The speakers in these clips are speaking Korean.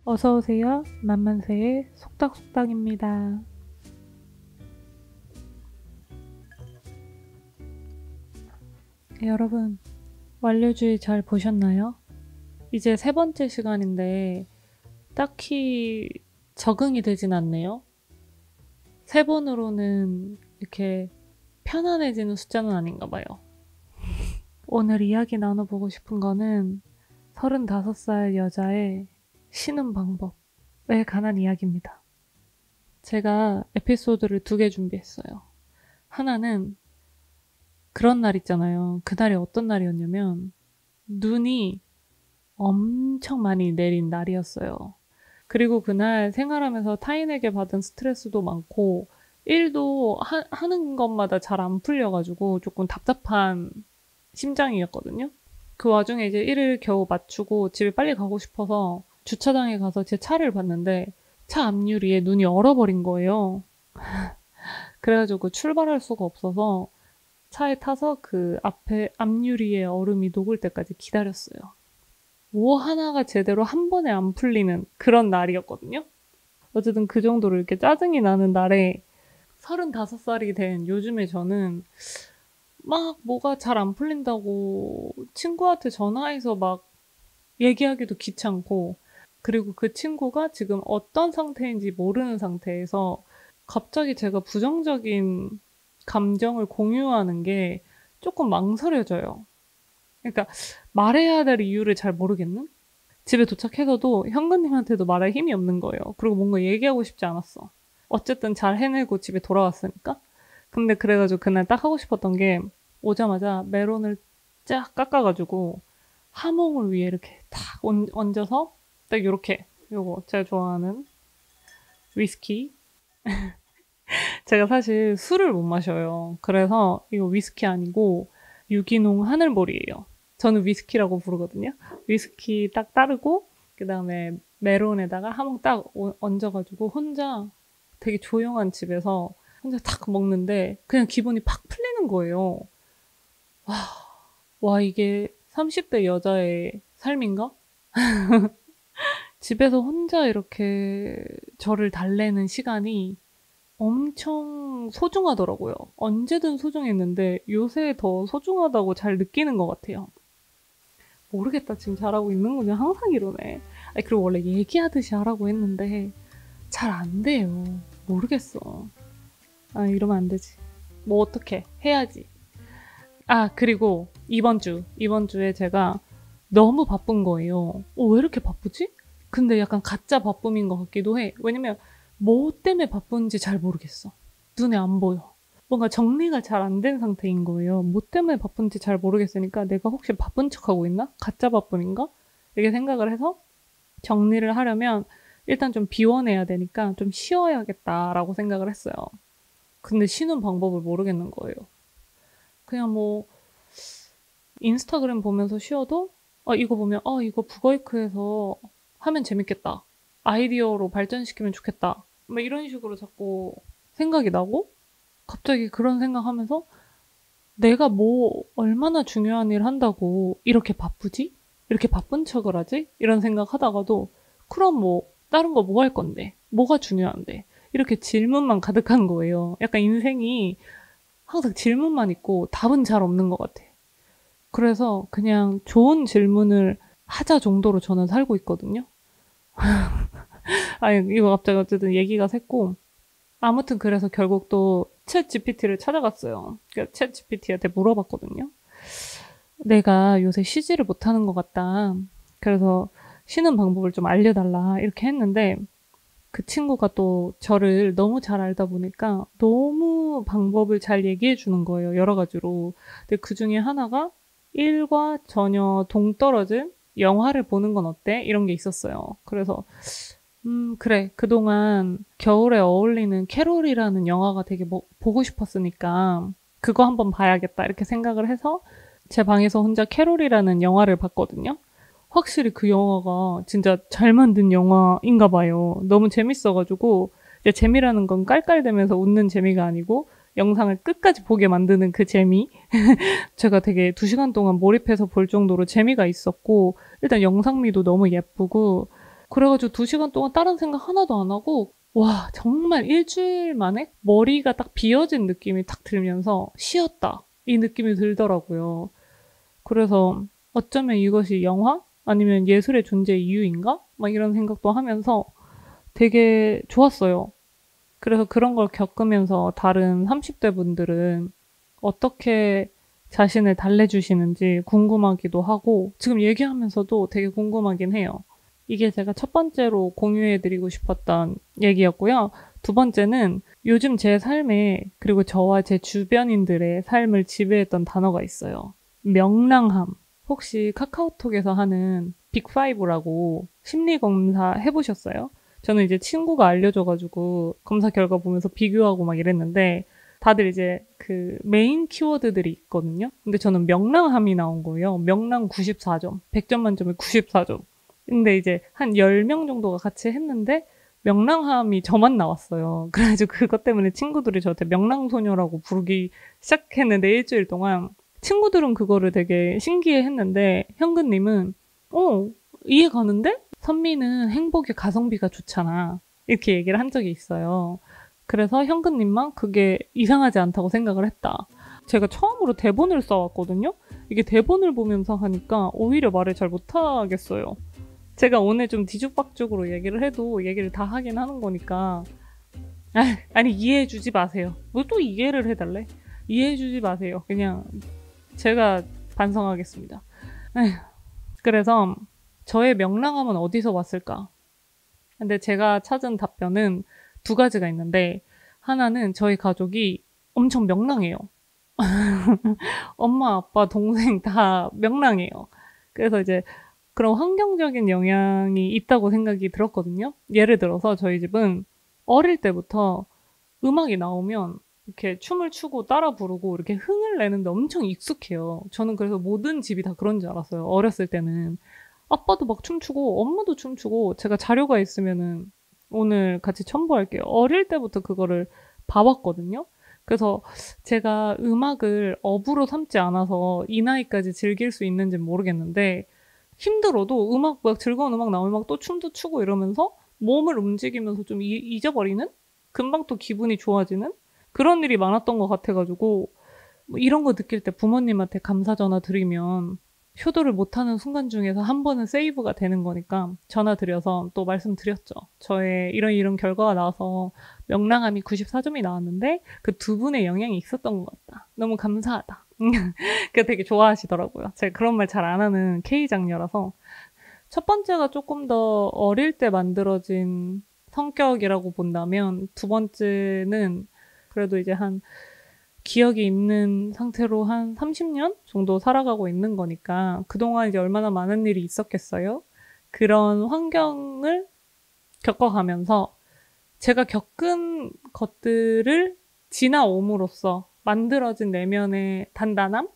어서오세요. 만만세의 속닥속닥입니다. 여러분, 완료주의 잘 보셨나요? 이제 세 번째 시간인데 딱히 적응이 되진 않네요. 세 번으로는 이렇게 편안해지는 숫자는 아닌가 봐요. 오늘 이야기 나눠보고 싶은 거는 35살 여자의 쉬는 방법에 관한 이야기입니다. 제가 에피소드를 2개 준비했어요. 하나는 그런 날 있잖아요. 그날이 어떤 날이었냐면 눈이 엄청 많이 내린 날이었어요. 그리고 그날 생활하면서 타인에게 받은 스트레스도 많고 일도 하는 것마다 잘 안 풀려가지고 조금 답답한 심장이었거든요. 그 와중에 이제 일을 겨우 마치고 집에 빨리 가고 싶어서 주차장에 가서 제 차를 봤는데 차 앞유리에 눈이 얼어버린 거예요. 그래가지고 출발할 수가 없어서 차에 타서 그 앞유리에 얼음이 녹을 때까지 기다렸어요. 뭐 하나가 제대로 한 번에 안 풀리는 그런 날이었거든요. 어쨌든 그 정도로 이렇게 짜증이 나는 날에 35살이 된 요즘에 저는 막 뭐가 잘 안 풀린다고 친구한테 전화해서 막 얘기하기도 귀찮고, 그리고 그 친구가 지금 어떤 상태인지 모르는 상태에서 갑자기 제가 부정적인 감정을 공유하는 게 조금 망설여져요. 그러니까 말해야 될 이유를 잘 모르겠는? 집에 도착해서도 현근님한테도 말할 힘이 없는 거예요. 그리고 뭔가 얘기하고 싶지 않았어. 어쨌든 잘 해내고 집에 돌아왔으니까. 근데 그래가지고 그날 딱 하고 싶었던 게 오자마자 메론을 쫙 깎아가지고 하몽을 위에 이렇게 탁 얹어서 딱 요렇게, 요거 제가 좋아하는 위스키. 제가 사실 술을 못 마셔요. 그래서 이거 위스키 아니고 유기농 하늘보리예요. 저는 위스키라고 부르거든요. 위스키 딱 따르고 그 다음에 메론에다가 하몽 딱 얹어가지고 혼자 되게 조용한 집에서 혼자 탁 먹는데 그냥 기분이 팍 풀리는 거예요. 와, 이게 30대 여자의 삶인가? 집에서 혼자 이렇게 저를 달래는 시간이 엄청 소중하더라고요. 언제든 소중했는데 요새 더 소중하다고 잘 느끼는 것 같아요. 모르겠다. 지금 잘하고 있는 거냐? 항상 이러네. 아니, 그리고 원래 얘기하듯이 하라고 했는데 잘 안 돼요. 모르겠어. 아, 이러면 안 되지. 뭐 어떡해. 해야지. 아, 그리고 이번 주에 제가 너무 바쁜 거예요. 왜 이렇게 바쁘지? 근데 약간 가짜 바쁨인 것 같기도 해. 왜냐면 뭐 때문에 바쁜지 잘 모르겠어. 눈에 안 보여. 뭔가 정리가 잘 안 된 상태인 거예요. 뭐 때문에 바쁜지 잘 모르겠으니까 내가 혹시 바쁜 척하고 있나? 가짜 바쁨인가? 이렇게 생각을 해서 정리를 하려면 일단 좀 비워내야 되니까 좀 쉬어야겠다라고 생각을 했어요. 근데 쉬는 방법을 모르겠는 거예요. 그냥 뭐 인스타그램 보면서 쉬어도 이거 보면 이거 북어이크해서 하면 재밌겠다. 아이디어로 발전시키면 좋겠다. 뭐 이런 식으로 자꾸 생각이 나고 갑자기 그런 생각하면서 내가 뭐 얼마나 중요한 일 한다고 이렇게 바쁘지? 이렇게 바쁜 척을 하지? 이런 생각하다가도 그럼 뭐 다른 거 뭐 할 건데? 뭐가 중요한데? 이렇게 질문만 가득한 거예요. 약간 인생이 항상 질문만 있고 답은 잘 없는 것 같아. 그래서 그냥 좋은 질문을 하자 정도로 저는 살고 있거든요. 아니, 이거 갑자기 어쨌든 얘기가 샜고. 아무튼 그래서 결국 또 챗 GPT를 찾아갔어요. 그러니까 챗 GPT한테 물어봤거든요. 내가 요새 쉬지를 못하는 것 같다. 그래서 쉬는 방법을 좀 알려달라. 이렇게 했는데 그 친구가 또 저를 너무 잘 알다 보니까 너무 방법을 잘 얘기해 주는 거예요. 여러 가지로. 근데 그 중에 하나가 일과 전혀 동떨어진 영화를 보는 건 어때? 이런 게 있었어요. 그래서 그래. 그동안 겨울에 어울리는 캐롤이라는 영화가 되게 보고 싶었으니까 그거 한번 봐야겠다 이렇게 생각을 해서 제 방에서 혼자 캐롤이라는 영화를 봤거든요. 확실히 그 영화가 진짜 잘 만든 영화인가 봐요. 너무 재밌어가지고 이제 재미라는 건 깔깔대면서 웃는 재미가 아니고 영상을 끝까지 보게 만드는 그 재미. 제가 되게 2시간 동안 몰입해서 볼 정도로 재미가 있었고 일단 영상미도 너무 예쁘고 그래가지고 2시간 동안 다른 생각 하나도 안 하고, 와, 정말 일주일 만에 머리가 딱 비어진 느낌이 딱 들면서 쉬었다. 이 느낌이 들더라고요. 그래서 어쩌면 이것이 영화? 아니면 예술의 존재 이유인가? 막 이런 생각도 하면서 되게 좋았어요. 그래서 그런 걸 겪으면서 다른 30대 분들은 어떻게 자신을 달래주시는지 궁금하기도 하고 지금 얘기하면서도 되게 궁금하긴 해요. 이게 제가 첫 번째로 공유해드리고 싶었던 얘기였고요. 두 번째는 요즘 제 삶에 그리고 저와 제 주변인들의 삶을 지배했던 단어가 있어요. 명랑함. 혹시 카카오톡에서 하는 빅5라고 심리검사 해보셨어요? 저는 이제 친구가 알려줘가지고 검사 결과 보면서 비교하고 막 이랬는데 다들 이제 그 메인 키워드들이 있거든요. 근데 저는 명랑함이 나온 거예요. 명랑 94점. 100점 만점에 94점. 근데 이제 한 10명 정도가 같이 했는데 명랑함이 저만 나왔어요. 그래가지고 그것 때문에 친구들이 저한테 명랑소녀라고 부르기 시작했는데 일주일 동안 친구들은 그거를 되게 신기해했는데 현근님은 이해 가는데? 선미는 행복의 가성비가 좋잖아. 이렇게 얘기를 한 적이 있어요. 그래서 현근님만 그게 이상하지 않다고 생각을 했다. 제가 처음으로 대본을 써왔거든요. 이게 대본을 보면서 하니까 오히려 말을 잘 못하겠어요. 제가 오늘 좀 뒤죽박죽으로 얘기를 해도 얘기를 다 하긴 하는 거니까 아니 이해해주지 마세요. 뭐 또 이해를 해달래? 이해해주지 마세요. 그냥 제가 반성하겠습니다. 그래서 저의 명랑함은 어디서 왔을까? 근데 제가 찾은 답변은 2가지가 있는데 하나는 저희 가족이 엄청 명랑해요. 엄마, 아빠, 동생 다 명랑해요. 그래서 이제 그런 환경적인 영향이 있다고 생각이 들었거든요. 예를 들어서 저희 집은 어릴 때부터 음악이 나오면 이렇게 춤을 추고 따라 부르고 이렇게 흥을 내는데 엄청 익숙해요. 저는 그래서 모든 집이 다 그런 줄 알았어요. 어렸을 때는. 아빠도 막 춤추고 엄마도 춤추고 제가 자료가 있으면은 오늘 같이 첨부할게요. 어릴 때부터 그거를 봐왔거든요. 그래서 제가 음악을 업으로 삼지 않아서 이 나이까지 즐길 수 있는지는 모르겠는데 힘들어도 막 즐거운 음악 나오면 막 또 춤도 추고 이러면서 몸을 움직이면서 좀 잊어버리는? 금방 또 기분이 좋아지는? 그런 일이 많았던 것 같아가지고 뭐 이런 거 느낄 때 부모님한테 감사 전화 드리면 효도를 못하는 순간 중에서 한 번은 세이브가 되는 거니까 전화 드려서 또 말씀드렸죠. 저의 이런 결과가 나와서 명랑함이 94점이 나왔는데 그 2분의 영향이 있었던 것 같다. 너무 감사하다. 그게 되게 좋아하시더라고요. 제가 그런 말 잘 안 하는 K장녀라서. 첫 번째가 조금 더 어릴 때 만들어진 성격이라고 본다면 두 번째는 그래도 이제 한 기억이 있는 상태로 한 30년 정도 살아가고 있는 거니까 그동안 이제 얼마나 많은 일이 있었겠어요? 그런 환경을 겪어가면서 제가 겪은 것들을 지나옴으로써 만들어진 내면의 단단함?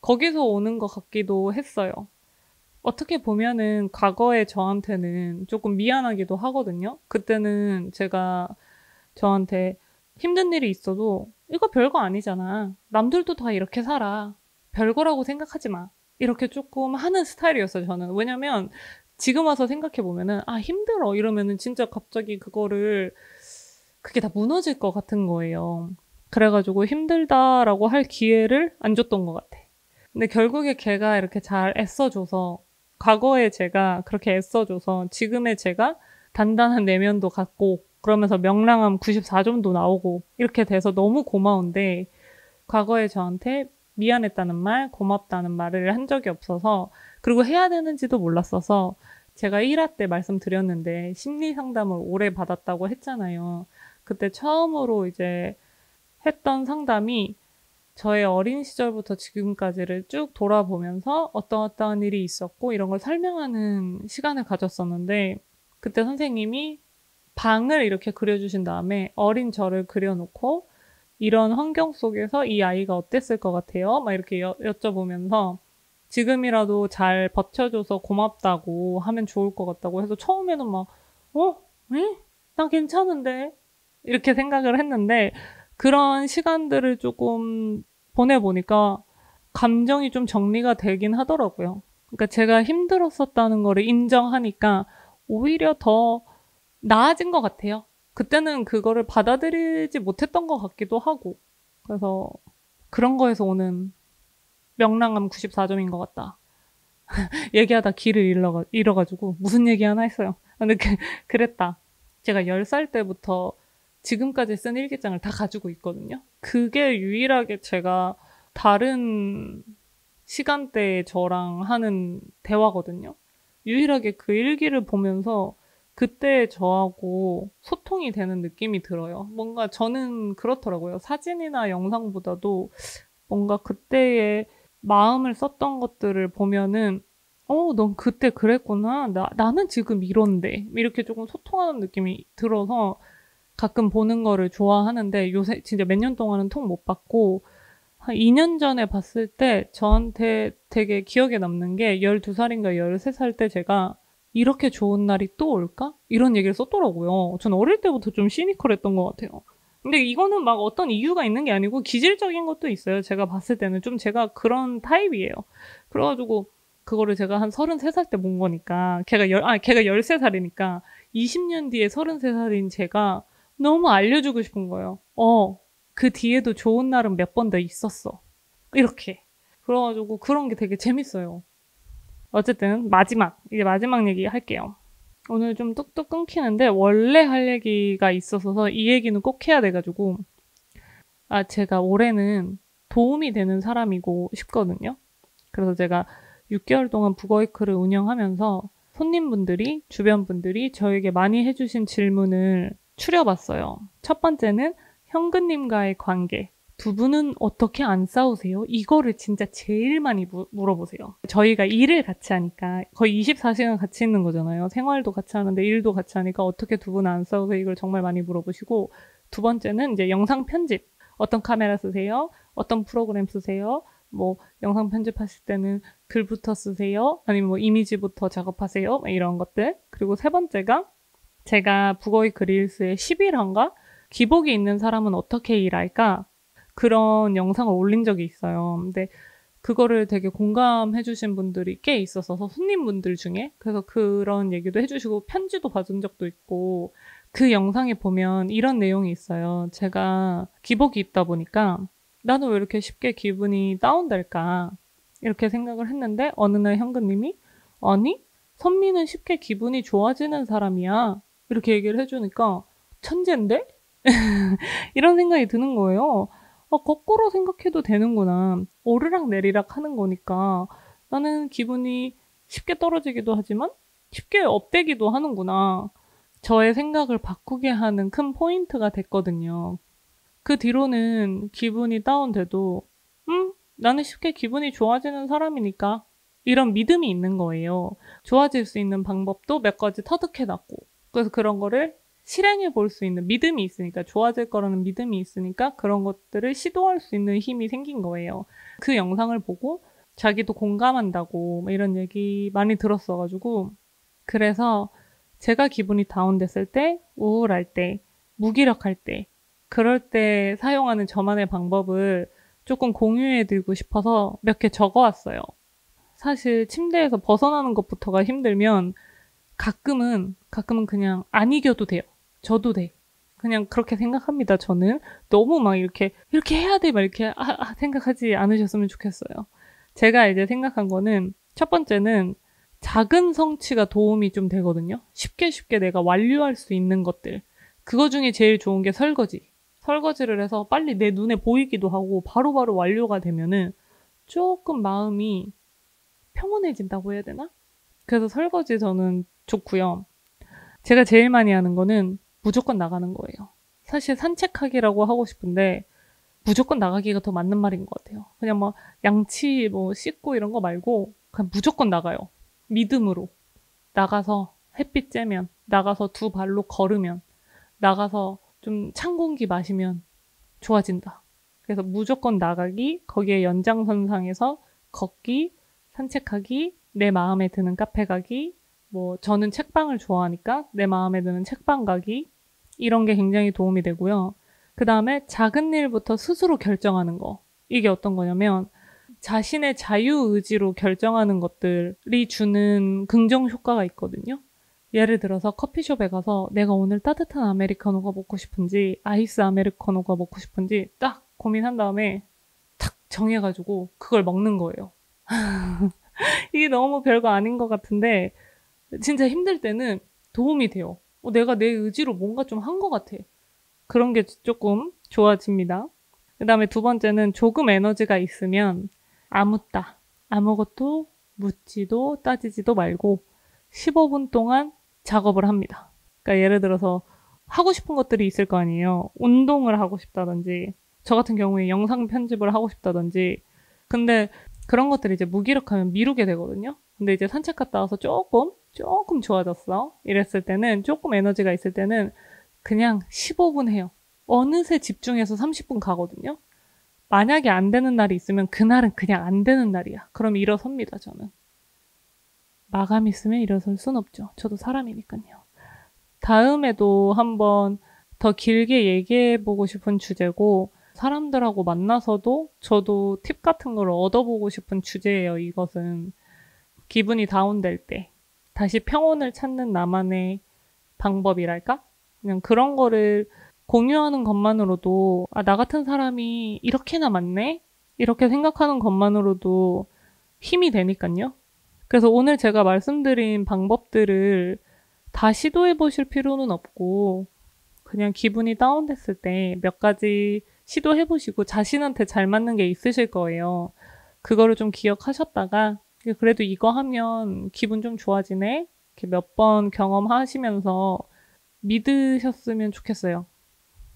거기서 오는 것 같기도 했어요. 어떻게 보면은 과거의 저한테는 조금 미안하기도 하거든요. 그때는 제가 저한테 힘든 일이 있어도 이거 별거 아니잖아. 남들도 다 이렇게 살아. 별거라고 생각하지 마. 이렇게 조금 하는 스타일이었어요, 저는. 왜냐면 지금 와서 생각해보면은 힘들어 이러면은 진짜 갑자기 그게 다 무너질 것 같은 거예요. 그래가지고 힘들다라고 할 기회를 안 줬던 것 같아. 근데 결국에 걔가 이렇게 잘 애써줘서 과거에 제가 그렇게 애써줘서 지금의 제가 단단한 내면도 갖고 그러면서 명랑함 94점도 나오고 이렇게 돼서 너무 고마운데 과거에 저한테 미안했다는 말, 고맙다는 말을 한 적이 없어서 그리고 해야 되는지도 몰랐어서 제가 1화 때 말씀드렸는데 심리 상담을 오래 받았다고 했잖아요. 그때 처음으로 이제 했던 상담이 저의 어린 시절부터 지금까지를 쭉 돌아보면서 어떠한 일이 있었고 이런 걸 설명하는 시간을 가졌었는데 그때 선생님이 방을 이렇게 그려주신 다음에 어린 저를 그려놓고 이런 환경 속에서 이 아이가 어땠을 것 같아요? 막 이렇게 여쭤보면서 지금이라도 잘 버텨줘서 고맙다고 하면 좋을 것 같다고 해서 처음에는 막 에? 나 괜찮은데? 이렇게 생각을 했는데 그런 시간들을 조금 보내보니까 감정이 좀 정리가 되긴 하더라고요. 그러니까 제가 힘들었었다는 거를 인정하니까 오히려 더 나아진 것 같아요. 그때는 그거를 받아들이지 못했던 것 같기도 하고. 그래서 그런 거에서 오는 명랑함 94점인 것 같다. 얘기하다 길을 잃어가지고 무슨 얘기 하나 했어요. 근데 그랬다. 제가 10살 때부터 지금까지 쓴 일기장을 다 가지고 있거든요. 그게 유일하게 제가 다른 시간대에 저랑 하는 대화거든요. 유일하게 그 일기를 보면서 그때 저하고 소통이 되는 느낌이 들어요. 뭔가 저는 그렇더라고요. 사진이나 영상보다도 뭔가 그때의 마음을 썼던 것들을 보면은 넌 그때 그랬구나. 나는 지금 이런데. 이렇게 조금 소통하는 느낌이 들어서 가끔 보는 거를 좋아하는데 요새 진짜 몇 년 동안은 통 못 봤고 한 2년 전에 봤을 때 저한테 되게 기억에 남는 게 12살인가 13살 때 제가 이렇게 좋은 날이 또 올까? 이런 얘기를 썼더라고요. 전 어릴 때부터 좀 시니컬했던 것 같아요. 근데 이거는 막 어떤 이유가 있는 게 아니고 기질적인 것도 있어요. 제가 봤을 때는 좀 제가 그런 타입이에요. 그래가지고 그거를 제가 한 33살 때 본 거니까 걔가 13살이니까 20년 뒤에 33살인 제가 너무 알려주고 싶은 거예요. 그 뒤에도 좋은 날은 몇 번 더 있었어. 이렇게. 그래가지고 그런 게 되게 재밌어요. 어쨌든 이제 마지막 얘기 할게요. 오늘 좀 뚝뚝 끊기는데 원래 할 얘기가 있어서 이 얘기는 꼭 해야 돼가지고 제가 올해는 도움이 되는 사람이고 싶거든요. 그래서 제가 6개월 동안 북어이크를 운영하면서 손님분들이, 주변 분들이 저에게 많이 해주신 질문을 추려봤어요. 첫 번째는 현근님과의 관계. 두 분은 어떻게 안 싸우세요? 이거를 진짜 제일 많이 물어보세요. 저희가 일을 같이 하니까 거의 24시간 같이 있는 거잖아요. 생활도 같이 하는데 일도 같이 하니까 어떻게 두 분은 안 싸우세요? 이걸 정말 많이 물어보시고 두 번째는 이제 영상 편집. 어떤 카메라 쓰세요? 어떤 프로그램 쓰세요? 뭐 영상 편집하실 때는 글부터 쓰세요? 아니면 뭐 이미지부터 작업하세요? 이런 것들. 그리고 세 번째가 제가 북어이크 릴스에 11화인가? 기복이 있는 사람은 어떻게 일할까? 그런 영상을 올린 적이 있어요. 근데 그거를 되게 공감해주신 분들이 꽤 있어서 손님분들 중에 그래서 그런 얘기도 해주시고 편지도 받은 적도 있고 그 영상에 보면 이런 내용이 있어요. 제가 기복이 있다 보니까 나는 왜 이렇게 쉽게 기분이 다운될까 이렇게 생각을 했는데 어느 날 현근님이 아니 선미는 쉽게 기분이 좋아지는 사람이야 이렇게 얘기를 해주니까 천재인데? 이런 생각이 드는 거예요. 거꾸로 생각해도 되는구나. 오르락 내리락 하는 거니까 나는 기분이 쉽게 떨어지기도 하지만 쉽게 업되기도 하는구나. 저의 생각을 바꾸게 하는 큰 포인트가 됐거든요. 그 뒤로는 기분이 다운돼도 나는 쉽게 기분이 좋아지는 사람이니까 이런 믿음이 있는 거예요. 좋아질 수 있는 방법도 몇 가지 터득해놨고 그래서 그런 거를 실행해 볼 수 있는 믿음이 있으니까 좋아질 거라는 믿음이 있으니까 그런 것들을 시도할 수 있는 힘이 생긴 거예요. 그 영상을 보고 자기도 공감한다고 이런 얘기 많이 들었어가지고 그래서 제가 기분이 다운됐을 때, 우울할 때, 무기력할 때 그럴 때 사용하는 저만의 방법을 조금 공유해드리고 싶어서 몇 개 적어왔어요. 사실 침대에서 벗어나는 것부터가 힘들면 가끔은 그냥 안 이겨도 돼요. 저도 돼. 그냥 그렇게 생각합니다. 저는 너무 막 이렇게 해야 돼 막 이렇게 생각하지 않으셨으면 좋겠어요. 제가 이제 생각한 거는 첫 번째는 작은 성취가 도움이 좀 되거든요. 쉽게 내가 완료할 수 있는 것들. 그거 중에 제일 좋은 게 설거지. 설거지를 해서 빨리 내 눈에 보이기도 하고 바로바로 완료가 되면은 조금 마음이 평온해진다고 해야 되나? 그래서 설거지 저는 좋고요. 제가 제일 많이 하는 거는 무조건 나가는 거예요. 사실 산책하기라고 하고 싶은데 무조건 나가기가 더 맞는 말인 것 같아요. 그냥 뭐 양치 뭐 씻고 이런 거 말고 그냥 무조건 나가요. 믿음으로. 나가서 햇빛 쬐면, 나가서 두 발로 걸으면, 나가서 좀 찬 공기 마시면 좋아진다. 그래서 무조건 나가기, 거기에 연장선상에서 걷기, 산책하기, 내 마음에 드는 카페 가기, 뭐 저는 책방을 좋아하니까 내 마음에 드는 책방 가기 이런 게 굉장히 도움이 되고요. 그 다음에 작은 일부터 스스로 결정하는 거. 이게 어떤 거냐면 자신의 자유의지로 결정하는 것들이 주는 긍정 효과가 있거든요. 예를 들어서 커피숍에 가서 내가 오늘 따뜻한 아메리카노가 먹고 싶은지 아이스 아메리카노가 먹고 싶은지 딱 고민한 다음에 탁 정해가지고 그걸 먹는 거예요. 이게 너무 별거 아닌 것 같은데 진짜 힘들 때는 도움이 돼요. 내가 내 의지로 뭔가 좀 한 것 같아. 그런 게 조금 좋아집니다. 그 다음에 두 번째는 조금 에너지가 있으면 아무따 아무것도 묻지도 따지지도 말고 15분 동안 작업을 합니다. 그러니까 예를 들어서 하고 싶은 것들이 있을 거 아니에요. 운동을 하고 싶다든지 저 같은 경우에 영상 편집을 하고 싶다든지 근데 그런 것들이 이제 무기력하면 미루게 되거든요. 근데 이제 산책 갔다 와서 조금 좋아졌어. 이랬을 때는 조금 에너지가 있을 때는 그냥 15분 해요. 어느새 집중해서 30분 가거든요. 만약에 안 되는 날이 있으면 그날은 그냥 안 되는 날이야. 그럼 일어섭니다, 저는. 마감 있으면 일어설 순 없죠. 저도 사람이니까요. 다음에도 한번 더 길게 얘기해보고 싶은 주제고 사람들하고 만나서도 저도 팁 같은 걸 얻어보고 싶은 주제예요. 이것은 기분이 다운될 때 다시 평온을 찾는 나만의 방법이랄까? 그냥 그런 거를 공유하는 것만으로도 나 같은 사람이 이렇게나 많네? 이렇게 생각하는 것만으로도 힘이 되니까요. 그래서 오늘 제가 말씀드린 방법들을 다 시도해 보실 필요는 없고 그냥 기분이 다운됐을 때 몇 가지 시도해 보시고 자신한테 잘 맞는 게 있으실 거예요. 그거를 좀 기억하셨다가 그래도 이거 하면 기분 좀 좋아지네? 이렇게 몇 번 경험하시면서 믿으셨으면 좋겠어요.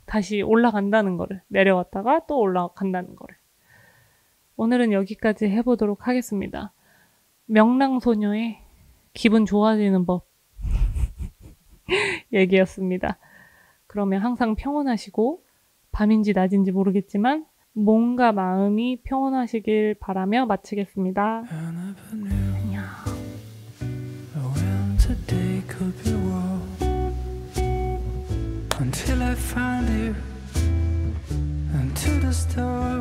다시 올라간다는 거를. 내려왔다가 또 올라간다는 거를. 오늘은 여기까지 해보도록 하겠습니다. 명랑소녀의 기분 좋아지는 법 얘기였습니다. 그러면 항상 평온하시고 밤인지 낮인지 모르겠지만 몸과 마음이 평온하시길 바라며 마치겠습니다. 안녕. Until I find you until the stars